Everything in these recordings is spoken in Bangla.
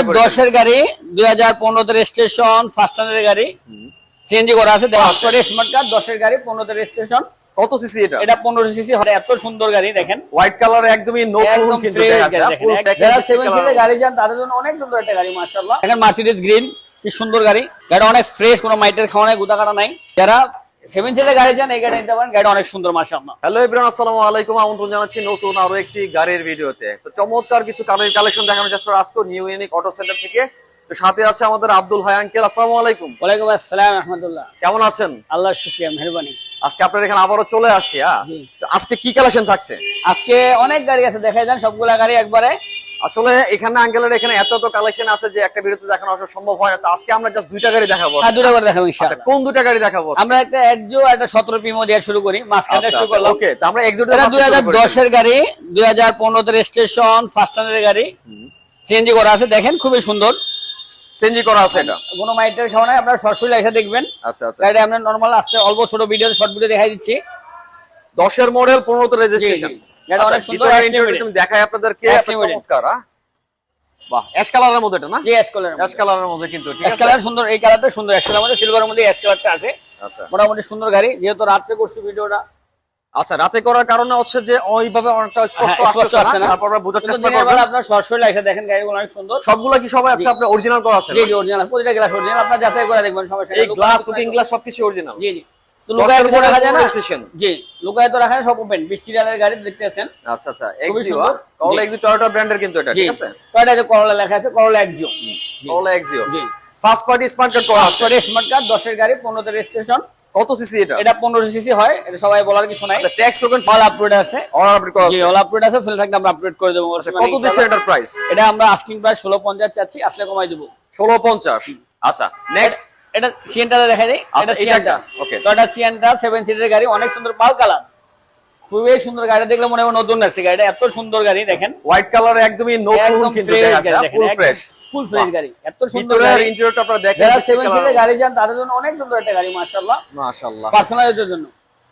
2010 এর গাড়ি, 2015 তে রেজিস্ট্রেশন, ফার্স্ট টাইমের গাড়ি, সিএনজি করা আছে, স্মার্ট কার্ড, 10 এর গাড়ি, 15 তে রেজিস্ট্রেশন। কত সিসি এটা? এটা 15 সিসি হয়, এত সুন্দর গাড়ি দেখেন, হোয়াইট কালার, একদমই নতুন কিন্তু দেখা যাচ্ছে। ফুল যারা 7 সিটের গাড়ি চান তাদের জন্য অনেক সুন্দর একটা গাড়ি মাশাআল্লাহ। দেখেন মার্সিডিজ গ্রিন, কি সুন্দর গাড়ি, গাড়ি অনেক ফ্রেশ, কোনো মাইটের খাওয়া নাই, গুদা কাটা নাই। যারা 7 সিটের গাড়ি চান এই গাড়ি নিতে পারেন, গাড়ি অনেক সুন্দর মাশাআল্লাহ। হ্যালো এভরিওয়ান, আসসালামু আলাইকুম, আমন্ত্রণ জানাচ্ছি নতুন আরো একটি গাড়ির ভিডিওতে। তো চমৎকার কিছু গাড়ির কালেকশন দেখানোর চেষ্টা আজকে নিউ ইউনিক অটো সেন্টার থেকে। তো সাথে আছে আমাদের আব্দুল হাই আঙ্কেল। আসসালামু আলাইকুম। ওয়ালাইকুম আসসালাম রাহমাতুল্লাহ। কেমন আছেন? আল্লাহর শুকরিয়া, মেহেরবানি। আজকে আপনার এখানে আবারো চলে আসি। তো আজকে কি কালেকশন থাকছে? আজকে অনেক গাড়ি আছে, দেখাই যান সবগুলা গাড়ি একবারে। আসলে এখানে আঙ্কেলের এখানে এত কালেকশন আছে যে একটা ভিডিওতে দেখানো আসলে সম্ভব হয় না। তো আজকে আমরা জাস্ট দুইটা গাড়ি দেখাবো। হ্যাঁ, দুটো করে দেখাবো ইনশাআল্লাহ। কোন দুইটা গাড়ি দেখাবো? আমরা একটা এক্সো আর একটা 17 প্রিমো দিয়ে শুরু করি, মাঝখানে শুরু করলাম। ওকে, তো আমরা এক্সো টা 2010 এর গাড়ি, 2015 তে রেজিস্ট্রেশন, ফার্স্ট টাইমের গাড়ি, সিএনজি করা আছে, দেখেন খুবই সুন্দর। সিএনজি করা আছে, এটা কোনো মাইটের খাওয়া নাই, আপনারা সরাসরি এসে দেখবেন। আচ্ছা আচ্ছা, গাড়ি আমরা নরমাল আসতে অল্প ছোট ভিডিও, শর্ট ভিডিও দেখাই দিচ্ছি। 10 এর মডেল, 15 তে রেজিস্ট্রেশন। এটা অনেক সুন্দর, আমি দেখাই আপনাদেরকে। চমৎকার, বাহ, অ্যাশ কালারের মধ্যে এটা না? জি, অ্যাশ কালার, অ্যাশ কালারের মধ্যে কিন্তু ঠিক আছে। অ্যাশ কালার সুন্দর, এই কালারটা সুন্দর, অ্যাশ কালারের মধ্যে সিলভারের মধ্যে অ্যাশ কালারটা আছে। আচ্ছা, মোটামুটি সুন্দর গাড়ি, যেহেতু রাতে করছি ভিডিওটা। আচ্ছা, রাতে করার কারণে হচ্ছে যে ওইভাবে অনেকটা স্পষ্ট আসছে না, তারপর আমরা বোঝার চেষ্টা করব। আপনারা সরাসরি এসে দেখেন, গাড়িগুলো অনেক সুন্দর। সবগুলা কি সবাই আছে আপনার অরিজিনাল করা আছে? জি জি, অরিজিনাল, প্রতিটা গ্লাস অরিজিনাল, আপনারা যাচাই করে দেখবেন সমস্যা নেই। এই গ্লাস, লুকিং গ্লাস সবকিছু অরিজিনাল। জি জি, তো লুকায় তো রাখা যায় না। জি, লুকায় তো রাখা যায়, সব ওপেন 20 সিরিয়ালের গাড়ি দেখতে আছেন। আচ্ছা আচ্ছা, এক্সিও, করলা এক্সিও টয়োটা ব্র্যান্ডের কিন্তু এটা, ঠিক আছে। টয়োটা যে করলা লেখা আছে, করলা এক্সিও। করলা এক্সিও, জি, ফার্স্ট পার্টি স্মার্ট কার্ড করা আছে। ফার্স্ট পার্টি স্মার্ট কার্ড, 10 এর গাড়ি, 15 তে রেজিস্ট্রেশন। কত সিসি এটা? এটা 15 সিসি হয়, এটা সবাই বলার কিছু নাই। আচ্ছা, ট্যাক্স টোকেন অল আপডেট আছে, অল আপডেট করা আছে। জি, অল আপডেট আছে, ফেল থাকলে আমরা আপডেট করে দেব। কত দিচ্ছেন এটার প্রাইস? এটা আমরা আস্কিং প্রাইস 1650 চাচ্ছি, আসলে কমাই দেব 1650। আচ্ছা, নেক্সট এটা সিএনটা দেখাই দেই। আচ্ছা, এটা সিএনটা, ওকে, তো এটা সিএনটা 7 সিটের গাড়ি, অনেক সুন্দর পাল কালার, খুবই সুন্দর গাড়ি, দেখলে মনে হবে নতুন আসছে গাড়িটা, এত সুন্দর গাড়ি দেখেন। হোয়াইট কালার, একদমই নতুন কিন্তু দেখা যাচ্ছে, ফুল ফ্রেশ, ফুল ফ্রেশ গাড়ি, এত সুন্দর ভিতরের গাড়ি। ইন্টেরিয়রটা আপনারা দেখেন, যারা 7 সিটের গাড়ি চান তাদের জন্য অনেক সুন্দর একটা গাড়ি মাশাআল্লাহ, মাশাআল্লাহ, পার্সোনালিটির জন্য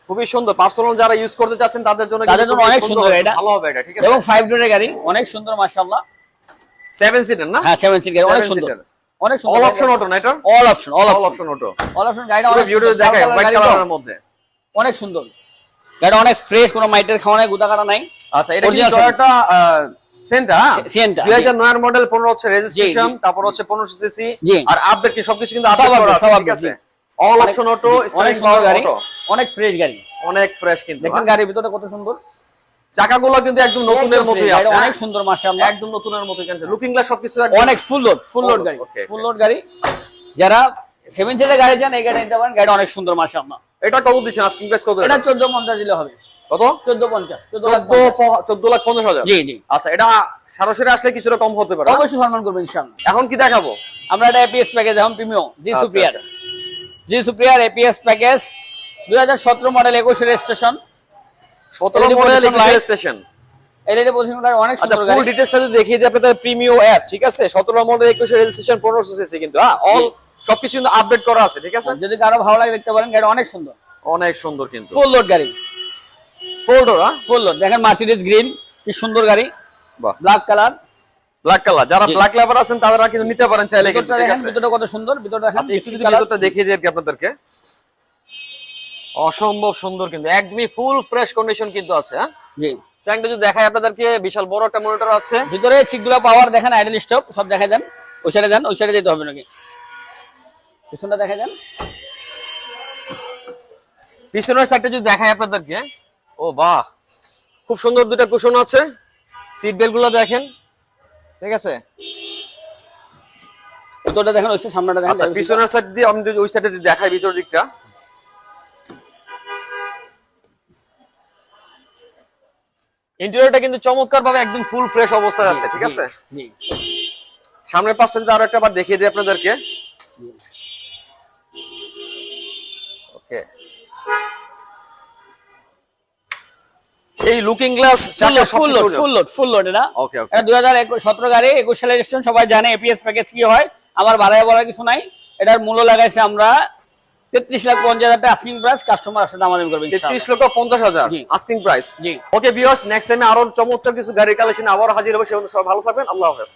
খুবই সুন্দর। পার্সোনাল যারা ইউজ করতে চাচ্ছেন তাদের জন্য অনেক সুন্দর এটা, ভালো হবে এটা, ঠিক আছে। এবং 5 ডোরের গাড়ি, অনেক সুন্দর মাশাআল্লাহ। 7 সিটার না? হ্যাঁ, 7 সিট গাড়ি, অনেক সুন্দর, অনেক সুন্দর। অল অপশন অটো না এটা? All option, all option auto, all option গাড়িটা অনেক ভিডিও দেখায় হোয়াইট কালারের মধ্যে, অনেক সুন্দর গাড়ি, অনেক ফ্রেশ, কোনো মাইটের খাওয়া নাই, গুদা কাটা নাই। আচ্ছা, এটা কি টয়োটা সেন্টা? সিএনটা 2009 এর মডেল, 15 হচ্ছে রেজিস্ট্রেশন, তারপর হচ্ছে 1500 সিসি, আর আপডেট কি সবকিছু কিন্তু আপডেট করা আছে, ঠিক আছে। অল অপশন অটো, অনেক সুন্দর গাড়ি, অনেক ফ্রেশ গাড়ি, অনেক ফ্রেশ কিন্তু। দেখেন গাড়ির ভিতরটা কত সুন্দর, চাকাগুলো কিন্তু একদম নতুনের মতোই আছে, অনেক সুন্দর মাশাআল্লাহ, একদম নতুনের মতোই কিন্তু। লুকিং গ্লাস সবকিছু অনেক ফুল লোড গাড়ি, ফুল লোড গাড়ি। যারা 7 সিটের গাড়ি চান এই গাড়ি নিতে পারেন, গাড়ি অনেক সুন্দর মাশাআল্লাহ। এটা কত দিচ্ছেন আস্কিং প্রাইস কত? এটা 1450 দিলে হবে। কত? 1450, 14,50,000। জি জি। আচ্ছা, এটা সরাসরি আসলে কিছুটা কম হতে পারে, অবশ্যই সম্মান করবেন ইনশাআল্লাহ। এখন কি দেখাবো আমরা? এটা এপিএস প্যাকেজ, এখন premium G superior, G superior APS package, 2017 model, 21 registration, 17 model, 21 registration. LED position গাড়ি, অনেক আচ্ছা, সুন্দর ফুল গাড়ি। ডিটেইলসটা যদি দেখিয়ে দিই আপনাদের, প্রিমিয়াম এফ, ঠিক আছে। 17 মডেল, 21 রেজিস্ট্রেশন, 1500 সিসি কিন্তু, অল সবকিছু কিন্তু আপডেট করা আছে, ঠিক আছে। যদি কারো ভালো লাগে দেখতে পারেন, গাড়ি অনেক সুন্দর, অনেক সুন্দর কিন্তু, ফুল লোড গাড়ি, ফুল ডোর, ফুল লোড। দেখেন মার্সিডিজ গ্রিন, কি সুন্দর গাড়ি, বাহ, ব্ল্যাক কালার, ব্ল্যাক কালার। যারা ব্ল্যাক লাভার আছেন তারা কিন্তু নিতে পারেন চাইলে কিন্তু, ঠিক আছে। ভিতরটা কত সুন্দর, ভিতরটা দেখেন। আচ্ছা, একটু যদি ভিতরটা দেখিয়ে দিই আর কি আপনাদেরকে, অসম্ভব সুন্দর কিন্তু, একদমই ফুল ফ্রেশ কন্ডিশন কিন্তু আছে। হ্যাঁ জি, ট্যাঙ্কটা যদি দেখাই আপনাদেরকে, বিশাল বড় একটা মনিটর আছে ভিতরে, চিকগুলা পাওয়ার দেখেন, আইডল স্টপ সব দেখাই দেন। ওই সাইডে দেন, ওই সাইডে যেতে হবে নাকি, পিছনটা দেখাই দেন। পিছনের সাইডটা যদি দেখাই আপনাদেরকে, ও বাহ, খুব সুন্দর দুটো কুশন আছে, সিট বেল্ট গুলো দেখেন, ঠিক আছে। ভিতরটা দেখেন, ওই সামনেটা দেখেন। আচ্ছা, পিছনের সাইড দিয়ে আমি যদি ওই সাইডে দেখাই ভিতর দিকটা, ইন্টেরিয়রটা কিন্তু চমৎকার ভাবে একদম ফুল ফ্রেশ অবস্থায় আছে, ঠিক আছে। জি, সামনের পাশটা যদি আরো একটা বার দেখিয়ে দিই আপনাদেরকে, ওকে। এই লুকিং গ্লাস ফুল লোড এটা। ওকে ওকে, এটা 2017 গাড়ি, 21 সালের রেজিস্ট্রেশন, সবাই জানে এপিএস প্যাকেজ কি হয়, আমার বাড়ায় বলার কিছু নাই। এটার মূল্য লাগাইছে আমরা 33,50,000 টাকা আস্কিং প্রাইস, কাস্টমার আসলে দামাদামি করবে ইনশাআল্লাহ। 33,50,000 আস্কিং প্রাইস। জি, ওকে ভিউয়ার্স, নেক্সট টাইমে আরো চমৎকার কিছু গাড়ির কালেকশন আবার হাজির হবে। সে সবাই ভালো থাকবেন, আল্লাহ হাফেজ।